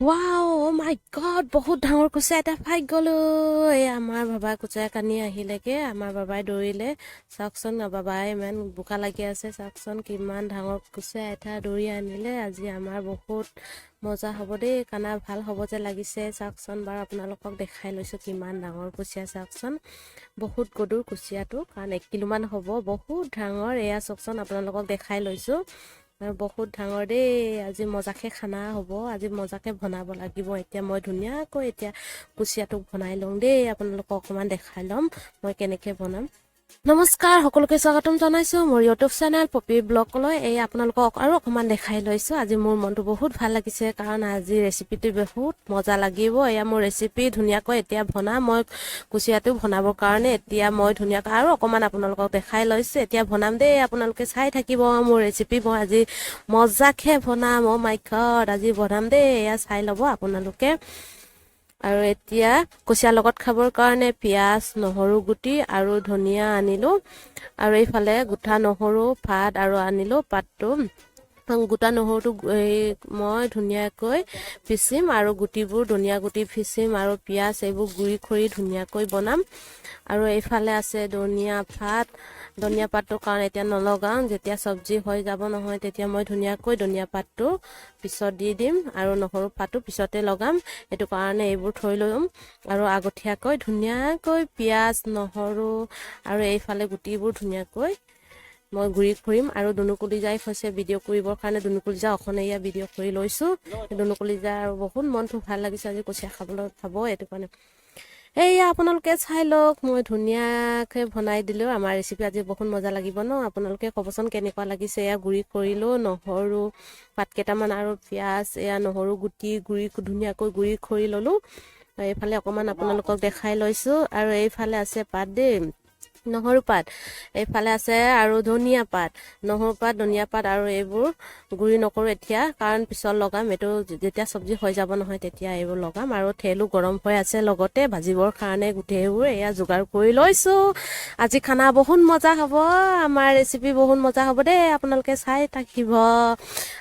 wow অ মাই god বহুত ডাঙৰ কুচিয়া এটা পাই গ'লো এই আমাৰ বাবা কুচিয়া কানি আহিলেগে আমাৰ বাবাই দৌৰিলে চাওকচোন বাবাই ইমান বোকা লাগি আছে চাওকচোন কিমান ডাঙৰ কুচিয়া এটা দৌৰি আনিলে আজি আমাৰ বহুত মজা হ'ব দেই কানা ভাল হ'ব যে লাগিছে চাওকচোন বাৰু আপোনালোকক দেখাই লৈছোঁ কিমান ডাঙৰ কুচিয়া চাওকচোন বহুত গধুৰ কুচিয়াটো কাৰণ 1 কিলোমান হ'ব বহুত ডাঙৰ এয়া চাওকচোন আপোনালোকক দেখাই লৈছোঁ আৰু বহুত ডাঙৰ দেই আজি মজাকে খানা হ'ব আজি মজাকে বনাব লাগিব এতিয়া মই ধুনীয়াকৈ এতিয়া কুচিয়াটোক বনাই লওঁ দেই আপোনালোকক অকমান দেখাই ল'ম মই কেনেকৈ বনাম নমস্কাৰ সকলোকে স্বাগতম জনাইছো মোৰ ইউটিউব চেনেল পপি ব্লগলৈ এই আপোনালোকক আৰু অকমান দেখাই লৈছো আজি মোৰ মনটো বহুত ভাল লাগিছে কাৰণ আজি ৰেচিপিটো বহুত মজা লাগিব এয়া মোৰ ৰেচিপি ধুনীয়াকৈ এতিয়া বনাম মই কুচিয়াটো বনাবৰ কাৰণে এতিয়া মই ধুনীয়াকৈ আৰু অকমান আপোনালোকক দেখাই লৈছো এতিয়া বনাম দেই আপোনালোকে চাই থাকিব মোৰ ৰেচিপি মই আজি মজাকে বনাম অ মাই গড আজি বনাম দেই এয়া চাই ল'ব আপোনালোকে আৰু এতিয়া কুচিয়াৰ লগত খাবৰ কাৰণে পিয়াজ নহৰু গুটি আৰু ধনিয়া আনিলো আৰু এইফালে গুঠা নহৰু ভাত আৰু আনিলো পাতটো গোটা নহৰুটো মই ধুনীয়াকৈ পিচিম আৰু গুটিবোৰ ধনিয়া গুটি পিচিম আৰু পিয়াজ এইবোৰ গুৰি কৰি ধুনীয়াকৈ বনাম আৰু এইফালে আছে ধনিয়া পাতটো কাৰণ এতিয়া নলগাওঁ যেতিয়া চব্জি হৈ যাব নহয় তেতিয়া মই ধুনীয়াকৈ ধনিয়া পাতটো পিছত দি দিম আৰু নহৰু পাতটো পিছতে লগাম এইটো কাৰণে এইবোৰ থৈ ল'ম আৰু আগতীয়াকৈ ধুনীয়াকৈ পিয়াজ নহৰু আৰু এইফালে গুটিবোৰ ধুনীয়াকৈ মই গুৰি কৰিম আৰু দুনুকুলি যাই হৈছে ভিডিঅ' কৰিবৰ কাৰণে দুনুকুলি যা অখনেয়া ভিডিঅ' কৰি লৈছোঁ দুনুকুলি যা আৰু বহুত মনটো ভাল লাগিছে আজি কুচিয়া খাবলৈ খাব এইটো কাৰণে এইয়া আপোনালোকে চাই লওক মই ধুনীয়াকৈ বনাই দিলোঁ আমাৰ ৰেচিপি আজি বহুত মজা লাগিব ন আপোনালোকে ক'বচোন কেনেকুৱা লাগিছে এয়া গুৰি কৰিলোঁ নহৰু পাত কেইটামান আৰু পিয়াজ এয়া নহৰু গুটি ধুনীয়াকৈ গুৰি কৰি ল'লোঁ এইফালে অকণমান আপোনালোকক দেখাই লৈছোঁ আৰু এইফালে আছে পাত দেই নহৰু পাত এইফালে আছে আৰু ধনিয়া পাত নহৰু পাত ধনিয়া পাত আৰু এইবোৰ গুৰি নকৰোঁ এতিয়া কাৰণ পিছত লগাম এইটো যেতিয়া চব্জি হৈ যাব নহয় তেতিয়া এইবোৰ লগাম আৰু তেলো গৰম হৈ আছে লগতে ভাজিবৰ কাৰণে গোটেইবোৰ এয়া যোগাৰ কৰি লৈছোঁ আজি খানা বহুত মজা হ'ব আমাৰ ৰেচিপি বহুত মজা হ'ব দেই আপোনালোকে চাই থাকিব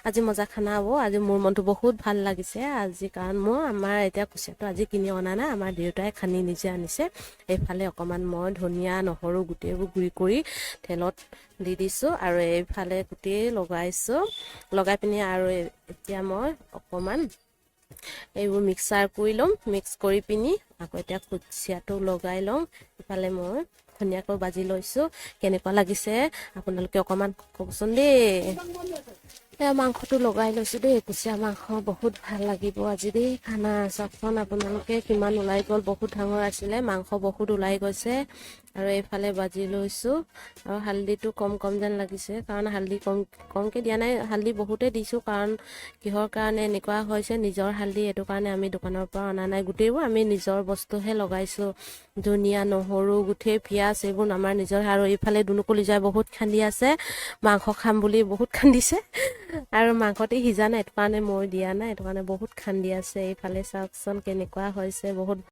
আজি মজা খানা হ'ব আজি মোৰ মনটো বহুত ভাল লাগিছে আজি কাৰণ আমাৰ এতিয়া কুচিয়াটো আজি কিনি অনা নাই আমাৰ দেউতাই খানি নিজে আনিছে এইফালে অকণমান মই ধনিয়া নহৰু গোটেইবোৰ গুৰি কৰি তেলত দি দিছোঁ আৰু এইফালে গোটেই লগাই পিনি আৰু এতিয়া মই অকণমান এইবোৰ মিক্সাৰ কৰি ল'ম মিক্স কৰি পিনি আকৌ এতিয়া কুচিয়াটো লগাই লওঁ ইফালে মই ধুনীয়াকৈ ভাজি লৈছোঁ কেনেকুৱা লাগিছে আপোনালোকে অকণমান ক'বচোন দেই এয়া মাংসটো লগাই লৈছোঁ দেই কুচিয়া মাংস বহুত ভাল লাগিব আজি দেই খানা চাওকচোন আপোনালোকে কিমান ওলাই গ'ল বহুত ডাঙৰ আছিলে মাংস বহুত ওলাই গৈছে আৰু এইফালে ভাজি লৈছোঁ আৰু হালধিটো কম যেন লাগিছে কাৰণ হালধি কমকৈ দিয়া নাই হালধি বহুতেই দিছোঁ কাৰণ কিহৰ কাৰণে এনেকুৱা হৈছে নিজৰ হালধি এইটো কাৰণে আমি দোকানৰ পৰা অনা নাই গোটেইবোৰ আমি নিজৰ বস্তুহে লগাইছোঁ ধনিয়া নহৰু গোটেই পিঁয়াজ এইবোৰ আমাৰ নিজৰ আৰু এইফালে দুনুকুলি যায় বহুত খান্দি আছে মাংস খাম বুলি বহুত খান্দিছে আৰু মাংসতে সিজা নাই এইটো কাৰণে মই দিয়া নাই এইটো কাৰণে বহুত খান্দি আছে এইফালে চাওকচোন কেনেকুৱা হৈছে বহুত